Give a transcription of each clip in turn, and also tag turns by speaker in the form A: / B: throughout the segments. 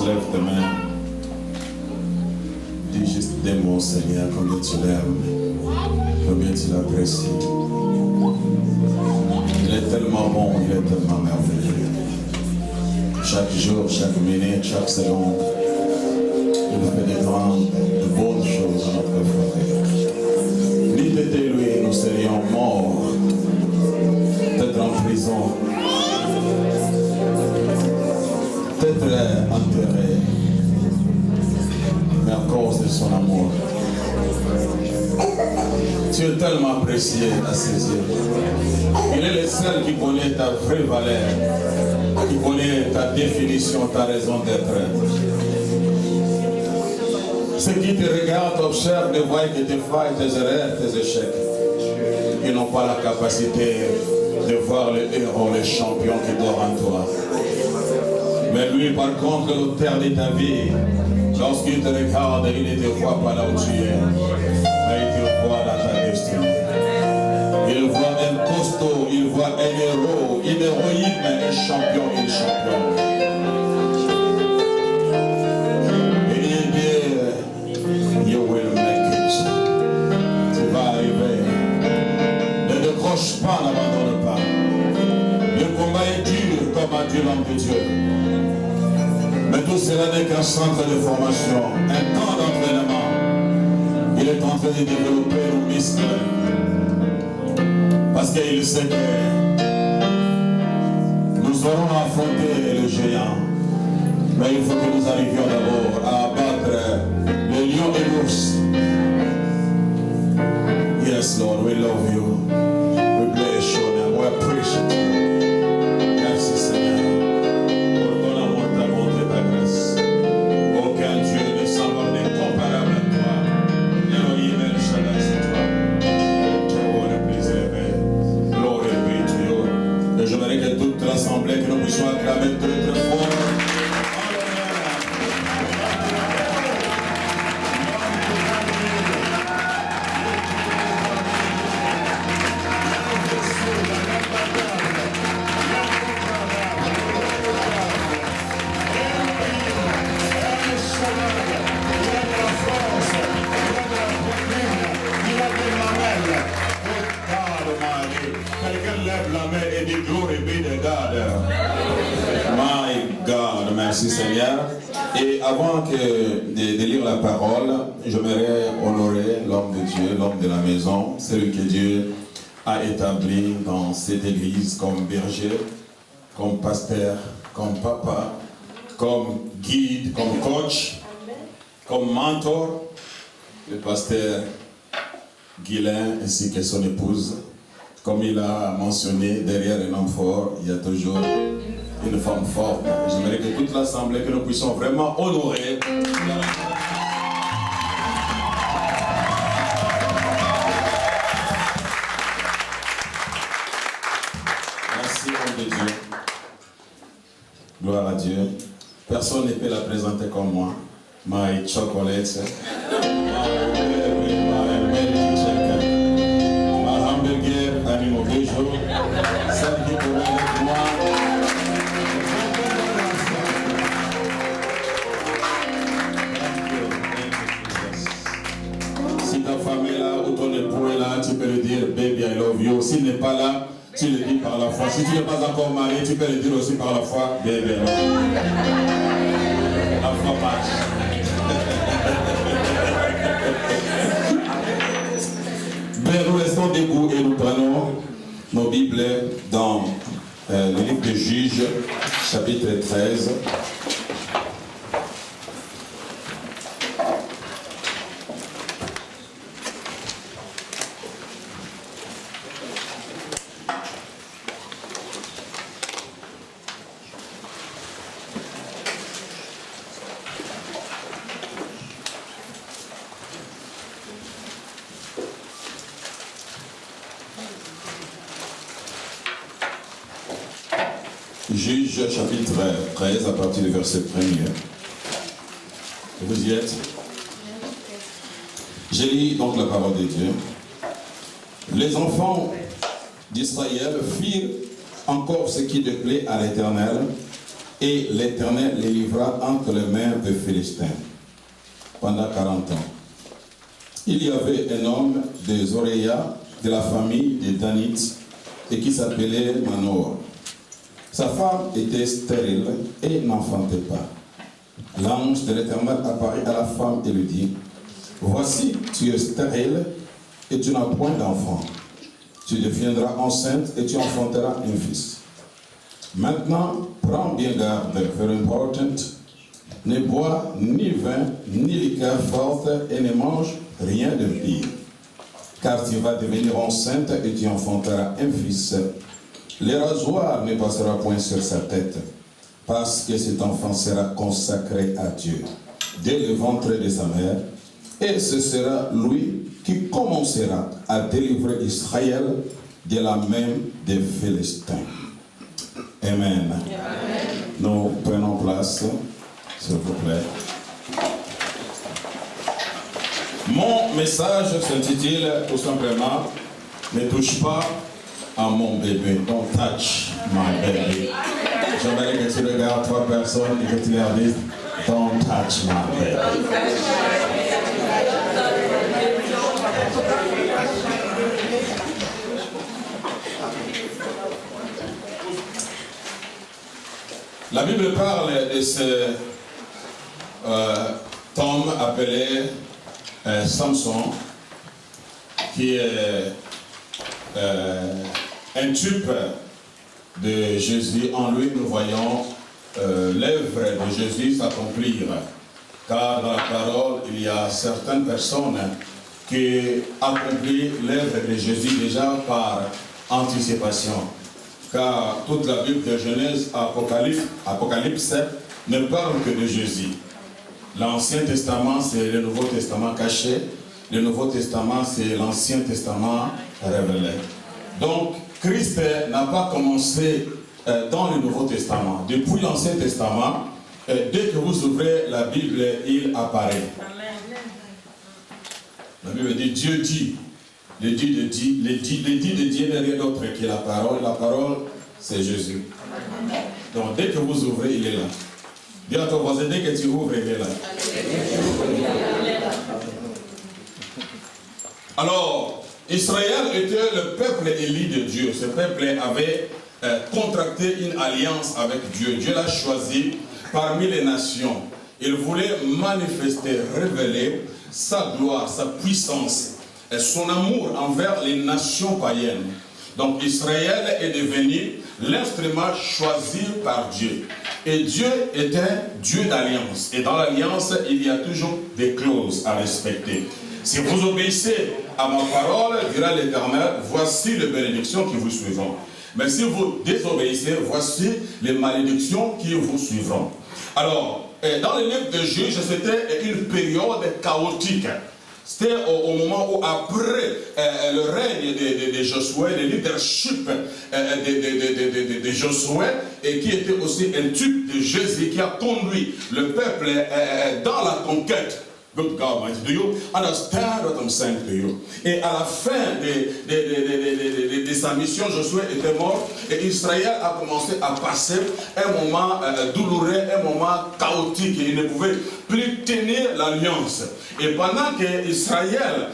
A: lève tes mains. Dis juste des mots, Seigneur, combien tu l'aimes, combien tu l'apprécies. Il est tellement bon, il est tellement merveilleux. Chaque jour, chaque minute, chaque seconde, il fait des grandes, de bonnes choses à notre vie. N'eût été lui, nous serions morts, peut-être en prison, peut-être enterrés, mais à cause de son amour. Tu es tellement apprécié à ses yeux. Il est le seul qui connaît ta vraie valeur, qui connaît ta définition, ta raison d'être. Ceux qui te regardent, t'observent, ne voient que tes failles, tes erreurs, tes échecs. Ils n'ont pas la capacité de voir le héros, le champion qui dort en toi. Mais lui, par contre, l'auteur de ta vie, lorsqu'il te regarde, il ne te voit pas là où tu es, mais il te voit dans ta destinée. Il voit un costaud, il voit un héros, une héroïne, mais un champion, une championne. Et il dit, you will make it. Tu vas arriver. Ne décroche pas, n'abandonne pas. Le combat est dur, comme a dit l'homme de Dieu. Mais tout cela n'est qu'un centre de formation, un temps d'entraînement. Il est en train de développer nos muscles. Parce qu'il sait que nous aurons affronté le géant. Mais il faut que nous arrivions d'abord à abattre les lions et l'ours. Yes, Lord, we love you. We bless your name. We appreciate you. Merci, Seigneur. J'aimerais que toute l'assemblée, que nous puissions acclamer très très fort. Merci Seigneur. Et avant de lire la parole, j'aimerais honorer l'homme de Dieu, l'homme de la maison, celui que Dieu a établi dans cette église comme berger, comme pasteur, comme papa, comme guide, comme coach, comme mentor, le pasteur Guilain ainsi que son épouse. Comme il a mentionné, derrière un homme fort, il y a toujours une femme forte. J'aimerais que toute l'assemblée, que nous puissions vraiment honorer. Merci, homme de Dieu. Gloire à Dieu. Personne ne peut la présenter comme moi. My chocolate. Ma hamburger, ami mon bijou. Celle qui pourrait avec moi. Si ta femme est là ou ton époux est là, tu peux lui dire baby I love you. S'il n'est pas là, tu le dis par la foi. Si tu n'es pas encore marié, tu peux le dire aussi par la foi baby I love you. La foi marche. Mais nous restons debout et nous prenons nos Bibles dans le livre de Juges, chapitre 13. Juges chapitre 13 à partir du verset 1er. Vous y êtes? Je lis donc la parole de Dieu. Les enfants d'Israël firent encore ce qui déplaît à l'Éternel, Et l'Éternel les livra entre les mains des Philistins pendant 40 ans. Il y avait un homme des Zoréa, de la famille des Danites, et qui s'appelait Manoah. Sa femme était stérile et n'enfantait pas. L'ange de l'Éternel apparut à la femme et lui dit, « Voici, tu es stérile et tu n'as point d'enfant. Tu deviendras enceinte et tu enfanteras un fils. Maintenant, prends bien garde, very important, ne bois ni vin, ni liqueur forte et ne mange rien de pire. Car tu vas devenir enceinte et tu enfanteras un fils. Le rasoir ne passera point sur sa tête, parce que cet enfant sera consacré à Dieu dès le ventre de sa mère, et ce sera lui qui commencera à délivrer Israël de la main des Philistins. » Amen. Amen. Nous prenons place, s'il vous plaît. Mon message s'intitule tout simplement « Ne touche pas à mon bébé. Don't touch my baby. » J'aimerais que tu regardes 3 personnes et que tu leur dises « Don't touch my baby. » La Bible parle de ce homme appelé Samson, qui est un type de Jésus. En lui, nous voyons l'œuvre de Jésus s'accomplir. Car dans la parole, il y a certaines personnes qui accomplissent l'œuvre de Jésus déjà par anticipation. Car toute la Bible de Genèse, Apocalypse ne parle que de Jésus. L'Ancien Testament, c'est le Nouveau Testament caché. Le Nouveau Testament, c'est l'Ancien Testament révélé. Donc, Christ n'a pas commencé dans le Nouveau Testament. Depuis l'Ancien Testament, dès que vous ouvrez la Bible, il apparaît. La Bible dit, Dieu dit. Le dit de Dieu n'est rien d'autre que la parole. La parole, c'est Jésus. Donc, dès que vous ouvrez, il est là. Dis à ton voisin, dès que tu ouvres, il est là. Alors, Israël était le peuple élu de Dieu. Ce peuple avait contracté une alliance avec Dieu. Dieu l'a choisi parmi les nations. Il voulait manifester, révéler sa gloire, sa puissance, et son amour envers les nations païennes. Donc Israël est devenu l'instrument choisi par Dieu. Et Dieu est un Dieu d'alliance. Et dans l'alliance, il y a toujours des clauses à respecter. Si vous obéissez à ma parole, dira l'Éternel, voici les bénédictions qui vous suivront. Mais si vous désobéissez, voici les malédictions qui vous suivront. Alors, dans le livre de Juges, c'était une période chaotique. C'était au moment où, après le règne de Josué, le leadership de Josué, et qui était aussi un type de Jésus qui a conduit le peuple dans la conquête. Good God, mighty. Do you understand what I'm saying to you? Et à la fin de sa mission, Josué était mort et Israël a commencé à passer un moment douloureux, un moment chaotique. Il ne pouvait plus tenir l'alliance. Et pendant que Israël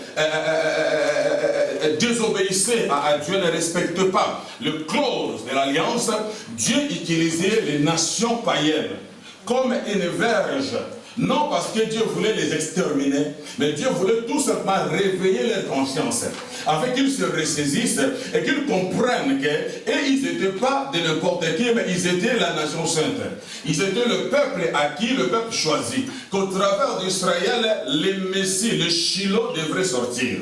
A: désobéissait à Dieu, ne respectait pas les clauses de l'alliance, Dieu utilisait les nations païennes comme une verge. Non parce que Dieu voulait les exterminer, mais Dieu voulait tout simplement réveiller leur conscience, afin qu'ils se ressaisissent et qu'ils comprennent qu'ils n'étaient pas de n'importe qui, mais ils étaient la nation sainte. Ils étaient le peuple acquis, le peuple choisi. Qu'au travers d'Israël, le Messie, le Shiloh devrait sortir.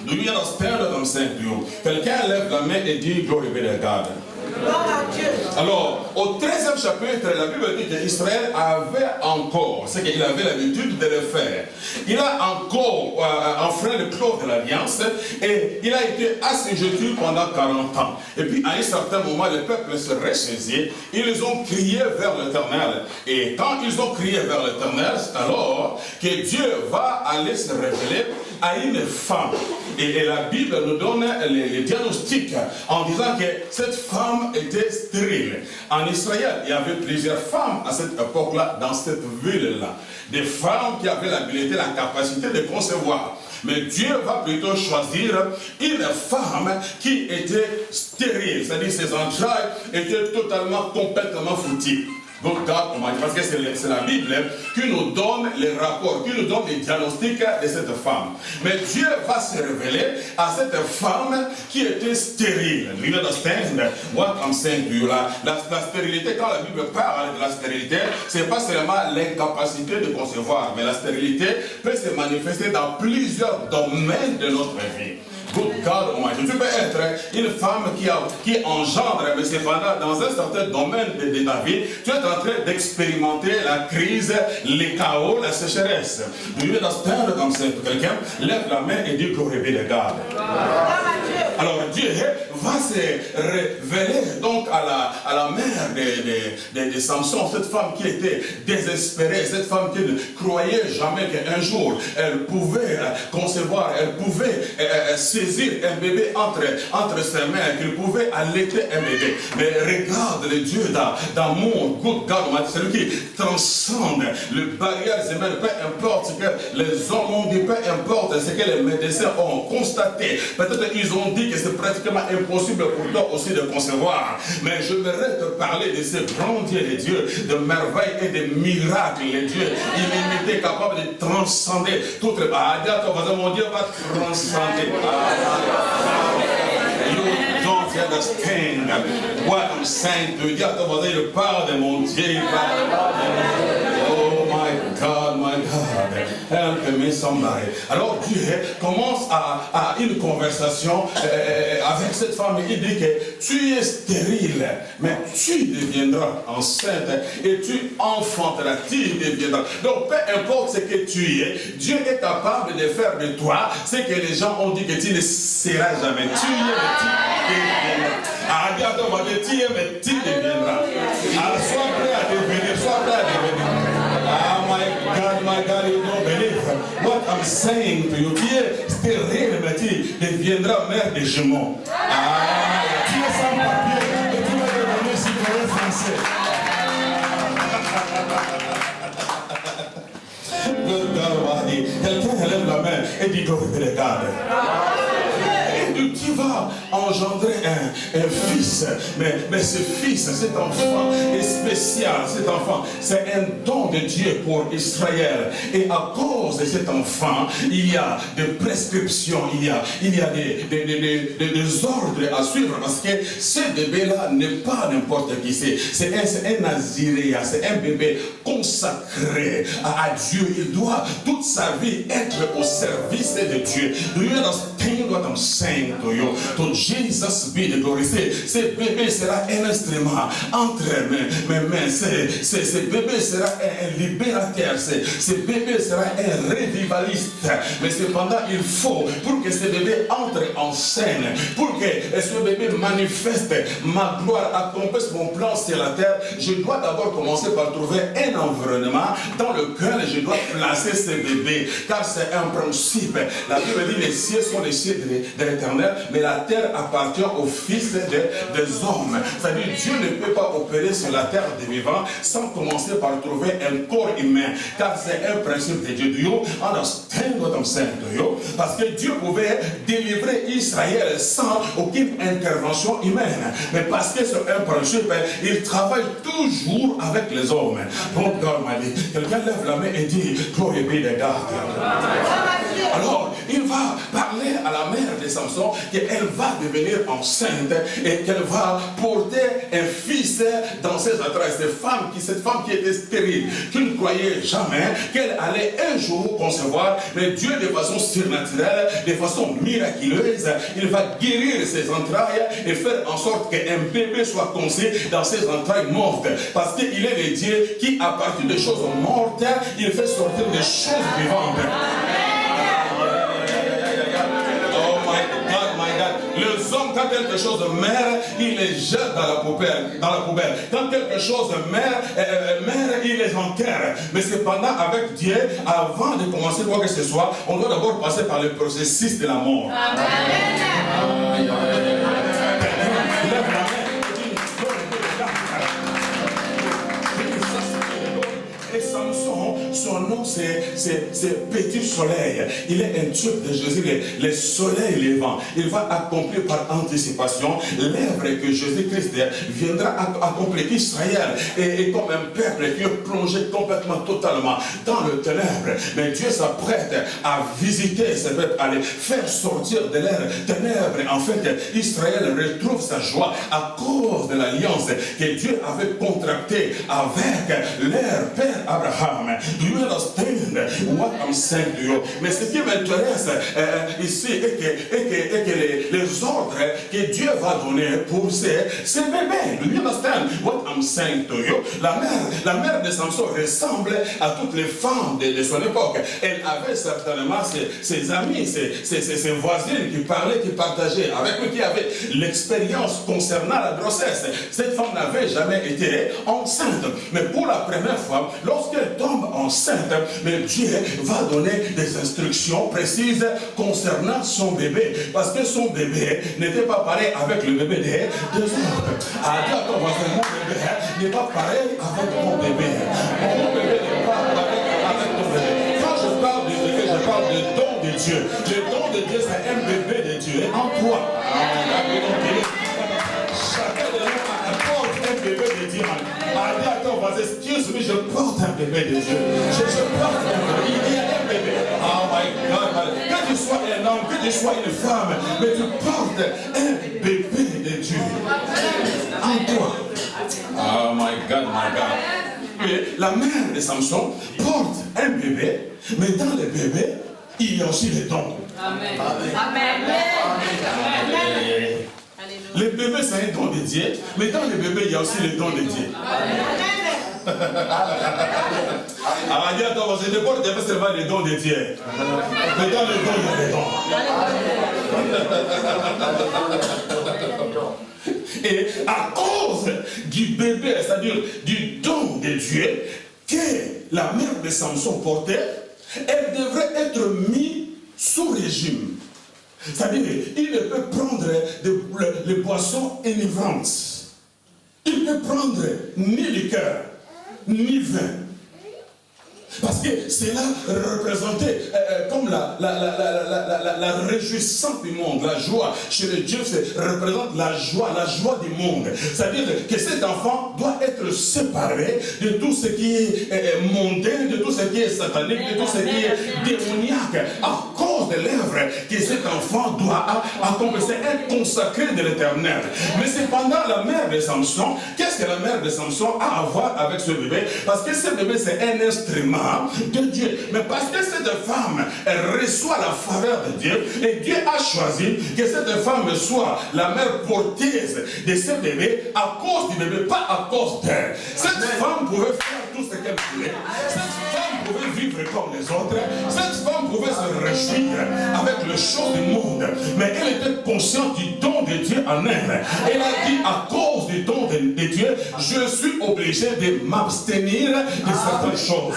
A: Do you understand what I'm saying to you? Quelqu'un lève la main et dit Glory be to God. Alors, au 13e chapitre, la Bible dit qu'Israël avait encore, c'est qu'il avait l'habitude de le faire. Il a encore enfreint le clause de l'alliance et il a été assujetti pendant 40 ans. Et puis, à un certain moment, le peuple se ressaisit, ils ont crié vers l'Éternel. Et quand ils ont crié vers l'Éternel, c'est alors que Dieu va aller se révéler
B: à une femme. Et la Bible nous donne les diagnostics en disant que cette femme était stérile. En Israël, il y avait plusieurs femmes à cette époque-là, dans cette ville-là. Des femmes qui avaient l'habilité, la capacité de concevoir. Mais Dieu va plutôt choisir une femme qui était stérile, c'est-à-dire ses entrailles étaient totalement, complètement foutues. Donc, parce que c'est la Bible qui nous donne les rapports, qui nous donne les diagnostics de cette femme. Mais Dieu va se révéler à cette femme qui était stérile. You understand what I'm saying to you? La stérilité, quand la Bible parle de la stérilité, ce n'est pas seulement l'incapacité de concevoir, mais la stérilité peut se manifester dans plusieurs domaines de notre vie. Good God Almighty. Tu peux être une femme qui engendre, mais cependant, dans un certain domaine de ta vie, tu es en train d'expérimenter la crise, les chaos, la sécheresse. Do you understand comme c'est quelqu'un lève la main et dit glory be to God. Alors Dieu va se révéler donc à la mère de Samson, cette femme qui était désespérée, cette femme qui ne croyait jamais qu'un jour elle pouvait concevoir, elle pouvait saisir un bébé entre ses mains, qu'il pouvait allaiter un bébé. Mais regarde le Dieu d'amour, good God, celui qui transcende les barrières humaines, peu importe ce que les hommes ont dit, peu importe ce que les médecins ont constaté. Peut-être qu'ils ont dit que c'est pratiquement impossible pour toi aussi de concevoir. Mais je voudrais te parler de ce grand Dieu de Dieu, de merveilles et de miracles. Le Dieu illimité, capable de transcender toute les... Ah, dis à ton voisin, mon Dieu va transcender. You don't understand what I'm saying to you. Dis à ton voisin, il parle de mon Dieu, il parle de mon Dieu. Oh my God, my God. Help me somebody. Alors Dieu commence à une conversation avec cette femme. Il dit que tu es stérile, mais tu deviendras enceinte et tu enfanteras, tu deviendras. Donc peu importe ce que tu es, Dieu est capable de faire de toi ce que les gens ont dit que tu ne seras jamais. Tu es, mais tu deviendras. Ah, regarde, on va dire, tu es, mais tu deviendras. Alors sois prêt à devenir, sois prêt à devenir. Ah, my God, you don't believe what I'm saying to you. Tu es stérile, mais tu deviendras mère des jumeaux. Ah, tu es sans papier et tu vas devenir citoyen français. Quelqu'un lève la main et dit glory be to God. Tu vas engendrer un fils, mais ce fils, cet enfant est spécial, cet enfant, c'est un don de Dieu pour Israël. Et à cause de cet enfant, il y a des prescriptions, il y a des ordres à suivre, parce que ce bébé-là n'est pas n'importe qui, c'est un naziréen, c'est un bébé consacré à Dieu. Il doit toute sa vie être au service de Dieu. Do you understand what I'm saying to you? To Jesus be the glory. Ce bébé sera un instrument entre mes mains. Ce bébé sera un libérateur. Ce bébé sera un revivaliste. Mais cependant, il faut, pour que ce bébé entre en scène, pour que ce bébé manifeste ma gloire, accomplisse mon plan sur la terre, je dois d'abord commencer par trouver un environnement dans lequel je dois placer ce bébé. Car c'est un principe. La Bible dit les cieux sont les cieux de l'Éternel, mais la terre appartient aux fils des hommes. C'est-à-dire Dieu ne peut pas opérer sur la terre des vivants sans commencer par trouver un corps humain. Car c'est un principe de Dieu. Do you understand what I'm saying to you? Parce que Dieu pouvait délivrer Israël sans aucune intervention humaine. Mais parce que c'est un principe, il travaille toujours avec les hommes. Donc God m'a dit, quelqu'un lève la main et dit, glory be to God. Alors, il va parler à la mère de Samson qu'elle va devenir enceinte et qu'elle va porter un fils dans ses entrailles. Cette femme qui était stérile, qui ne croyait jamais qu'elle allait un jour concevoir, mais Dieu de façon surnaturelle, de façon miraculeuse, il va guérir ses entrailles et faire en sorte qu'un bébé soit conçu dans ses entrailles mortes. Parce qu'il est le Dieu qui, à partir des choses mortes, il fait sortir des choses vivantes. Les hommes, quand quelque chose meurt, il les jette dans la poubelle. Quand quelque chose meurt, il il les enterre. Mais cependant, avec Dieu, avant de commencer quoi que ce soit, on doit d'abord passer par le processus de la mort. Amen. Et Samson, son nom c'est Petit Soleil. Il est un Dieu de Jésus, les soleils levant. Il va accomplir par anticipation l'œuvre que Jésus-Christ viendra accomplir. Israël est comme un peuple qui est plongé complètement, totalement dans le ténèbre. Mais Dieu s'apprête à visiter ce peuple, à les faire sortir de leur ténèbres. En fait, Israël retrouve sa joie à cause de l'alliance que Dieu avait contractée avec leur père Abraham. Do you understand what I'm saying to you? Mais ce qui m'intéresse ici est que les ordres que Dieu va donner pour ces bébés. Do you understand what I'm saying to you? La mère de Samson ressemble à toutes les femmes de son époque. Elle avait certainement ses amis, ses voisines qui parlaient, qui partageaient avec lui, qui avaient l'expérience concernant la grossesse. Cette femme n'avait jamais été enceinte. Mais pour la première fois, lorsqu'elle tombe enceinte, mais Dieu va donner des instructions précises concernant son bébé. Parce que son bébé n'était pas pareil avec le bébé des autres. Attends, mon bébé n'est pas pareil avec mon bébé. Mon bébé n'est pas pareil avec ton bébé. Quand je parle du bébé, je parle du don de Dieu. Le don de Dieu, c'est un bébé de Dieu en toi. Chacun de nous apporte un bébé de Dieu. Attends, excuse moi, je porte un bébé de Dieu. Je porte un bébé. Il y a un bébé. Oh my God. Que tu sois un homme, que tu sois une femme, mais tu portes un bébé de Dieu en toi. Oh my God, my God. Et la mère de Samson porte un bébé, mais dans le bébé, il y a aussi les dons. Amen. Amen. Amen. Le bébé, c'est un don de Dieu, mais dans le bébé, il y a aussi les dons de Dieu. Alors, il y a dans ce dépôt, il y avait seulement les dons de Dieu. Mais dans le don, il y a les dons. Et à cause du bébé, c'est-à-dire du don de Dieu, que la mère de Samson portait, elle devrait être mise sous régime. C'est-à-dire, il ne peut prendre les boissons enivrantes. Il ne peut prendre ni liqueur, ni vin. Parce que cela représentait comme la réjouissance du monde, la joie. Chez les dieux, représente la joie du monde. C'est-à-dire que cet enfant doit être séparé de tout ce qui est mondain, de tout ce qui est satanique, de tout ce qui est démoniaque, à cause de l'œuvre que cet enfant doit accomplir. C'est un consacré de l'Éternel. Mais cependant, la mère de Samson, qu'est-ce que la mère de Samson a à voir avec ce bébé? Parce que ce bébé, c'est un instrument de Dieu. Mais parce que cette femme, elle reçoit la faveur de Dieu, et Dieu a choisi que cette femme soit la mère porteuse de ce bébé à cause du bébé, pas à cause d'elle. Cette femme pouvait faire tout ce qu'elle voulait. Cette femme pouvait vivre comme les autres. Cette femme pouvait se réjouir avec les choses du monde. Mais elle était consciente du don de Dieu en elle. Elle a dit, à cause du don de Dieu, je suis obligé de m'abstenir de certaines choses.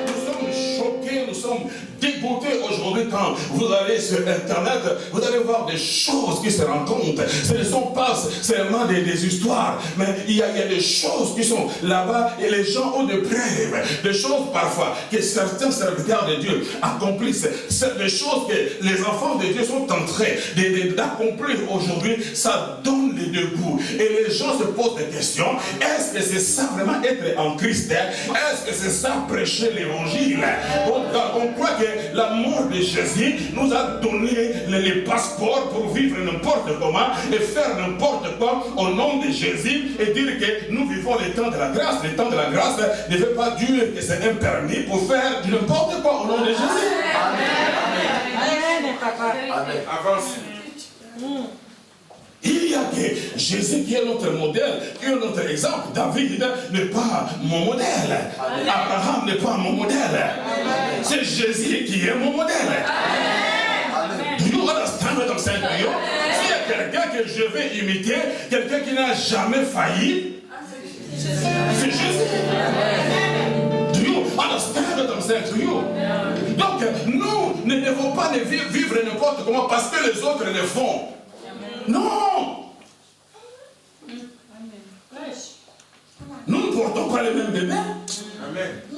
B: Nous sommes choqués, nous sommes dégoûtés aujourd'hui quand vous allez sur Internet, vous allez voir des choses qui se rencontrent. Ce ne sont pas seulement des histoires, mais il y a des choses qui sont là-bas et les gens ont des preuves, des choses parfois que certains serviteurs de Dieu accomplissent. C'est des choses que les enfants de Dieu sont en train d'accomplir aujourd'hui. Ça donne les deux goûts. Et les gens se posent des questions. Est-ce que c'est ça vraiment être en Christ? Est-ce que c'est ça prêcher l'évangile? On croit que la mort de Jésus nous a donné les passeports pour vivre n'importe comment et faire n'importe quoi au nom de Jésus et dire que nous vivons le temps de la grâce. Le temps de la grâce ne veut pas dire que c'est un permis pour faire du n'importe quoi au nom de Jésus. Amen. Amen. Avance. Il y a que Jésus qui est notre modèle, qui est notre exemple. David n'est pas mon modèle. Abraham n'est pas mon modèle. C'est Jésus qui est mon modèle. Do you understand what I'm saying to you? quelqu'un que je vais imiter, quelqu'un qui n'a jamais failli. C'est juste. Do you understand what I'm saying to you? Donc, nous ne devons pas vivre n'importe comment parce que les autres le font. Non! Nous ne portons pas les mêmes bébés.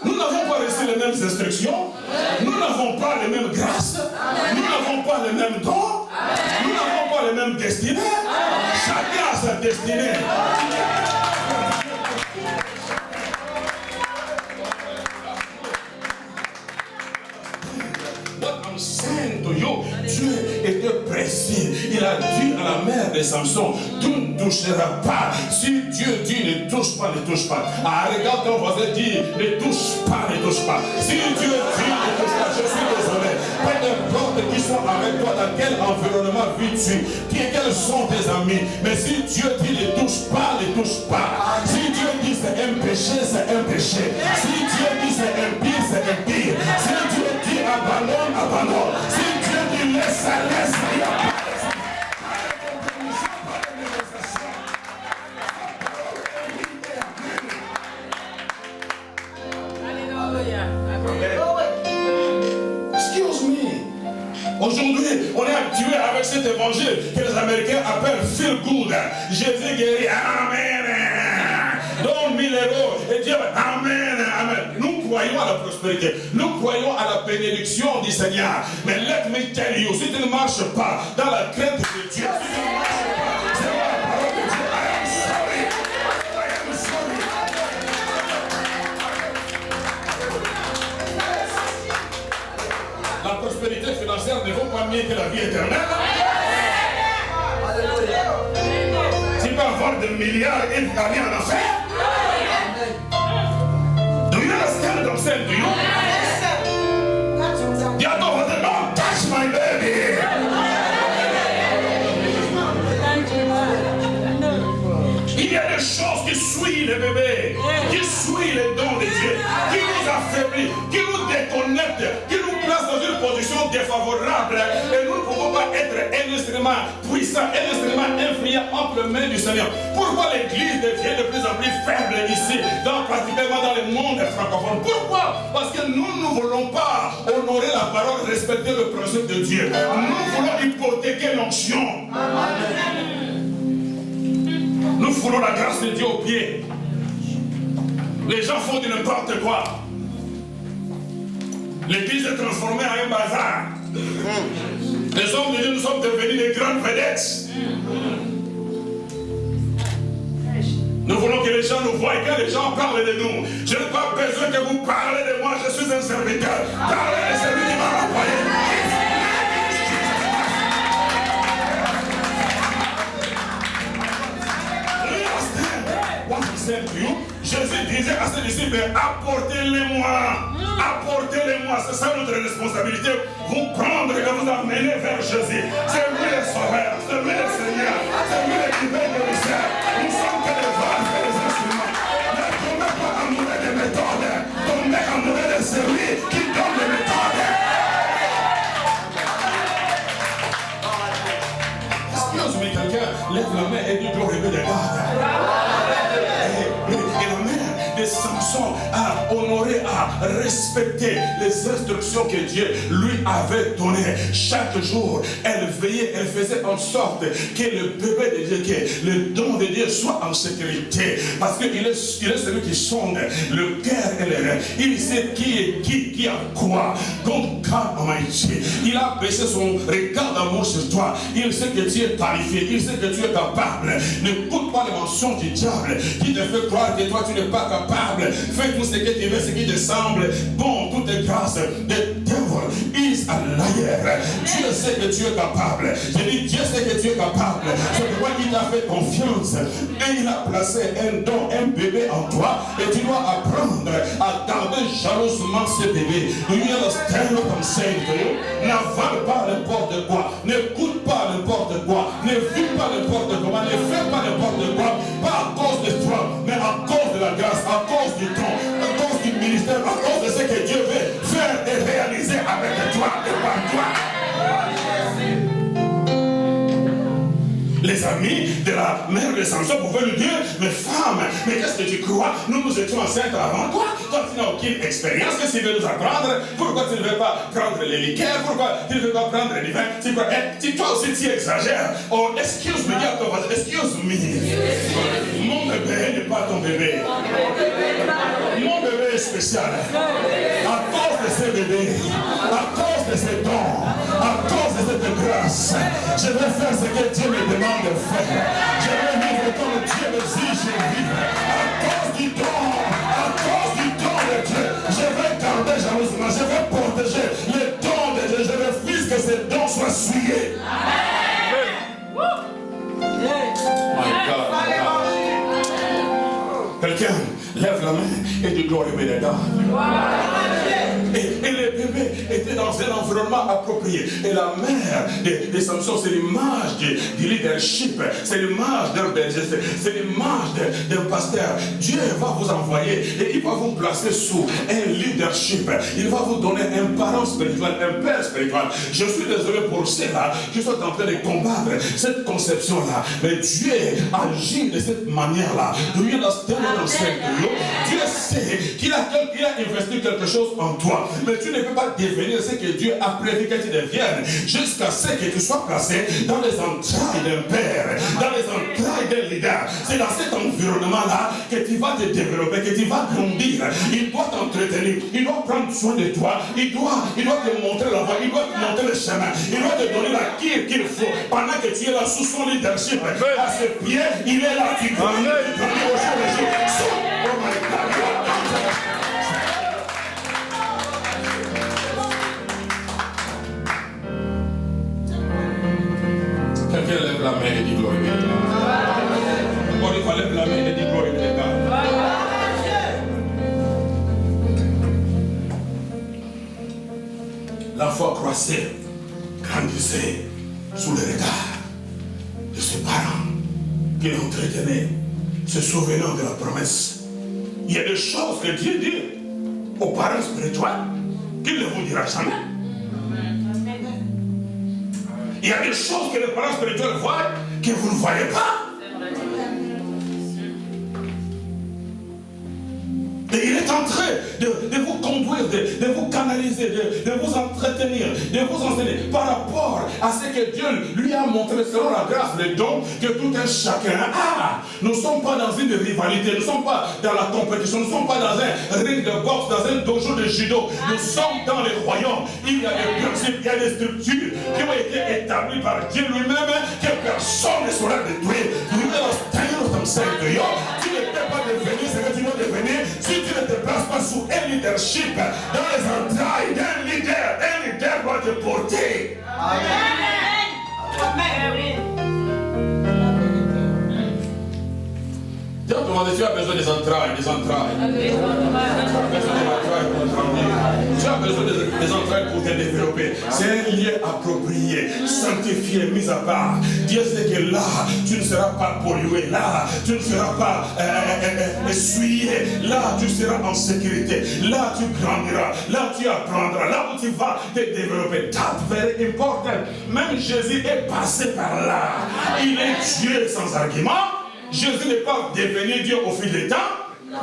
B: Nous n'avons pas reçu les mêmes instructions. Nous n'avons pas les mêmes grâces. Nous n'avons pas les mêmes dons. Nous n'avons pas les mêmes destinées. Chacun a sa destinée. Dieu était précis. Il a dit à la mère de Samson, tu ne toucheras pas. Si Dieu dit ne touche pas, ne touche pas. Ah, regarde ton voisin dit ne touche pas, ne touche pas. Si Dieu dit ne touche pas, je suis désolé. Peu importe qui sont avec toi, dans quel environnement vis-tu, quels sont tes amis. Mais si Dieu dit ne touche pas, ne touche pas. Si Dieu dit c'est un péché, c'est un péché. Si Dieu dit c'est un pire, c'est un pire. Si Dieu dit abandonne, abandonne. Si Dieu dit laisse, laisse. Aujourd'hui, on est habitué avec cet évangile que les Américains appellent feel good. Jésus guérit, amen. Donne 1000 euros et Dieu, amen, amen. Nous croyons à la prospérité, nous croyons à la bénédiction du Seigneur. Mais let me tell you, si tu ne marches pas dans la crainte de Dieu, si tu ne marches pas, c'est la parole de Dieu. I am sorry. I am sorry. La prospérité financière ne vaut pas mieux que la vie éternelle. Tu peux avoir des milliards et aller en enfer. Do you understand what I'm saying to you? You don't touch my baby. Il y a des choses qui suivent les bébés, qui suivent les dons de Dieu, qui nous affaiblissent, qui nous déconnectent, qui nous placent dans une position défavorable. Et nous ne pouvons pas être un instrument puissant, un instrument influent entre les mains du Seigneur. Pourquoi l'Église devient de plus en plus faible ici, particulièrement dans le monde francophone? Pourquoi? Parce que nous ne voulons pas honorer la parole, respecter le principe de Dieu. Nous voulons hypothéquer l'onction. Nous foulons la grâce de Dieu aux pieds. Les gens font du n'importe quoi. L'église est transformée en un bazar. Les hommes de Dieu, nous sommes devenus des grandes vedettes. Nous voulons que les gens nous voient, que les gens parlent de nous. Je n'ai pas besoin que vous parlez de moi, je suis un serviteur. Parlez de celui qui m'a envoyé. Jésus disait à ses disciples, apportez-les-moi, apportez-les-moi, c'est ça notre responsabilité, vous prendre et vous amener vers Jésus. C'est lui le sauveur, c'est lui le Seigneur, c'est lui le divin de l'Israël. Nous sommes que des vases et des instruments. Ne tombez pas amoureux des méthodes, tombez amoureux de celui qui donne les méthodes. Excuse moi, quelqu'un lève la main et dit gloire de God. Samson a honoré, a respecté les instructions que Dieu lui avait données. Chaque jour, elle veillait, elle faisait en sorte que le bébé de Dieu, que le don de Dieu soit en sécurité. Parce qu'il est celui qui sonde le cœur et les reins. Il sait qui est qui a quoi. Donc, God Almighty, il a baissé son regard d'amour sur toi. Il sait que tu es qualifié, il sait que tu es capable. N'écoute pas les mensonges du diable qui te fait croire que toi tu n'es pas capable. Fais tout ce que tu veux, ce qui te semble bon, toute grâce. The devil is a liar. Dieu sait que tu es capable. Je dis, Dieu sait que tu es capable. C'est pourquoi il t'a fait confiance. Et il a placé un don, un bébé en toi. Et tu dois apprendre à garder jalousement ce bébé. Do you understand what I'm saying to you? N'avale pas n'importe quoi. N'écoute pas n'importe quoi. Ne vis pas n'importe comment. Ne fais pas n'importe quoi. Pas à cause de toi, mais à cause de la grâce, à cause du temps, à cause du ministère, à cause de ce que Dieu veut faire et réaliser avec toi et par toi. amis de la mère de Samson pouvaient lui dire, mais femme, mais qu'est-ce que tu crois? Nous étions enceintes avant toi. Toi, tu n'as aucune expérience. Qu'est-ce que tu veux nous apprendre? Pourquoi tu ne veux pas prendre les liqueurs? Pourquoi tu ne veux pas prendre les vins? Toi aussi, tu exagères. Oh, excuse me, dis à ton voisin, excuse me. Mon bébé n'est pas ton bébé. Mon bébé est spécial. À cause de ce bébé, à cause de ces dons, à cause de cette grâce, je vais faire ce que Dieu me demande de faire. Je vais vivre comme Dieu me dit je vivre. À cause du don de Dieu, je vais garder jalousement, je vais protéger les dons de Dieu. Je refuse que ces dons soient souillés. Quelqu'un lève la main et dit gloire et bénédiction. Et les bébés étaient dans un environnement approprié. Et la mère de Samson, c'est l'image du leadership, c'est l'image d'un berger, c'est l'image d'un pasteur. Dieu va vous envoyer et il va vous placer sous un leadership. Il va vous donner un parent spirituel, un père spirituel. Je suis désolé pour ceux-là qui sont en train de combattre cette conception-là. Mais Dieu agit de cette manière-là. Dieu sait qu'il a investi quelque chose en toi. Mais tu ne peux pas devenir ce que Dieu a prévu que tu deviennes jusqu'à ce que tu sois placé dans les entrailles d'un père, dans les entrailles d'un leader. C'est dans cet environnement-là que tu vas te développer, que tu vas grandir. Il doit t'entretenir, il doit prendre soin de toi, il doit te montrer la voie, il doit te montrer le chemin, il doit te donner la kir qu'il faut pendant que tu es là sous son leadership. À ses pieds, il est là, tu grandis au jour le jour. Oh my God. Quelqu'un lève la main et dit gloire et bénédiction. Encore une fois, lève la main et dit gloire et bénédiction. La foi croissait, grandissait sous le regard de ses parents qui l'entretenaient, se souvenant de la promesse. Il y a des choses que Dieu dit aux parents spirituels qu'il ne vous dira jamais. Il y a des choses que les parents spirituels voient que vous ne voyez pas. Et il est en train de vous conduire, de vous canaliser, de vous entretenir, de vous enseigner par rapport à ce que Dieu lui a montré selon la grâce, le don que tout un chacun a. Nous ne sommes pas dans une rivalité, nous ne sommes pas dans la compétition, nous ne sommes pas dans un ring de boxe, dans un dojo de judo. Nous sommes dans les royaumes. Il y a des principes, il y a des structures qui ont été établies par Dieu lui-même que personne ne saura détruire. Tu ne peux pas devenir ce que tu veux devenir si tu ne te places pas sous un leadership dans les entrailles d'un leader. Un leader doit te porter. Amen. Tu as besoin des entrailles, des entrailles. Tu as besoin des entrailles pour grandir. Tu as besoin des entrailles pour te développer. C'est un lieu approprié, sanctifié, mis à part. Dieu sait que là, tu ne seras pas pollué. Là, tu ne seras pas essuyé. Là, tu seras en sécurité. Là, tu grandiras. Là, tu apprendras. Là où tu vas te développer. That's very important. Même Jésus est passé par là. Il est Dieu sans argument. Jésus n'est pas devenu Dieu au fil du temps.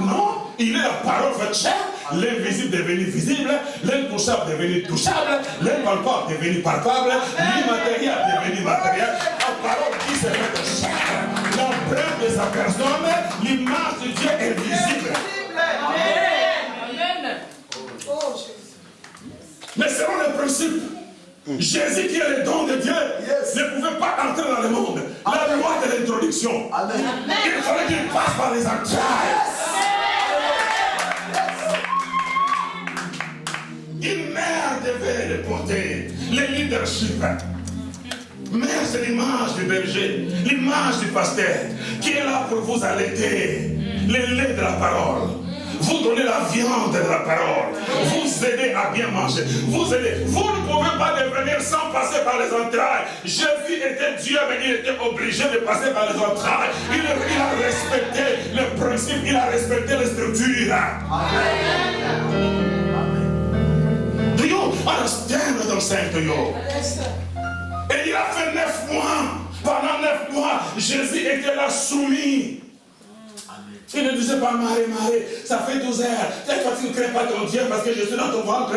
B: Non, il est la parole faite chair. L'invisible devenu visible, l'intouchable devenu touchable, l'impalpable devenu palpable, l'immatériel devenu matériel. La parole qui s'est faite chair. L'empreinte de sa personne, l'image de Dieu est visible. Amen. Mais selon le principe, Jésus qui est le don de Dieu ne pouvait pas entrer dans le monde. La loi de l'introduction. Il fallait qu'il passe par les entrailles. Une mère devait le porter. Le leadership. Mère, c'est l'image du berger, l'image du pasteur qui est là pour vous allaiter. Le lait de la parole. Vous donnez la viande de la parole. Vous aidez à bien manger. Vous aidez. Vous ne pouvez pas devenir sans passer par les entrailles. Jésus était Dieu, mais il était obligé de passer par les entrailles. Il a respecté le principe, il a respecté les structures. Do you understand what I'm saying to you? Et il a fait 9 mois. Pendant 9 mois, Jésus était là soumis. Il ne disait pas, Marie, Marie, ça fait 12 heures. Cette fois, tu ne crains pas ton Dieu parce que je suis dans ton ventre.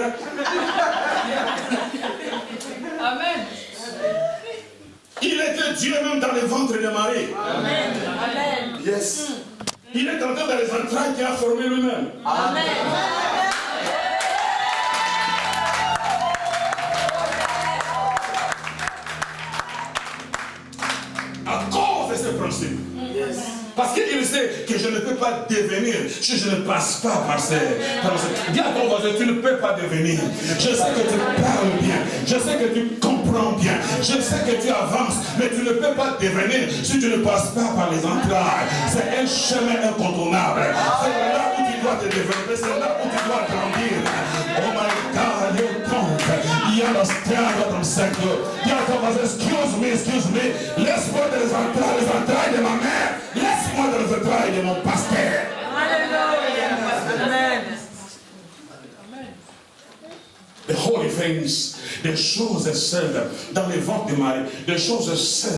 C: Amen.
B: Il était Dieu même dans le ventre de Marie.
C: Amen. Amen.
B: Yes. Il est entré dans les entrailles qu'il a formé lui-même.
C: Amen.
B: À cause de ce principe. Parce qu'il sait que je ne peux pas devenir si je ne passe pas par ces... Dis à ton voisin, tu ne peux pas devenir. Je sais que tu parles bien. Je sais que tu comprends bien. Je sais que tu avances. Mais tu ne peux pas devenir si tu ne passes pas par les entrailles. C'est un chemin incontournable. C'est là où tu dois te développer. C'est là où tu dois grandir. Oh my God, you don't. You understand what I'm saying? Dis à ton voisin, excuse me. Laisse-moi dans les entrailles de ma mère. Laisse-moi dans les entrailles de mon pasteur.
C: Amen.
B: The holy things, des choses saintes dans les ventres de Marie, des choses saintes.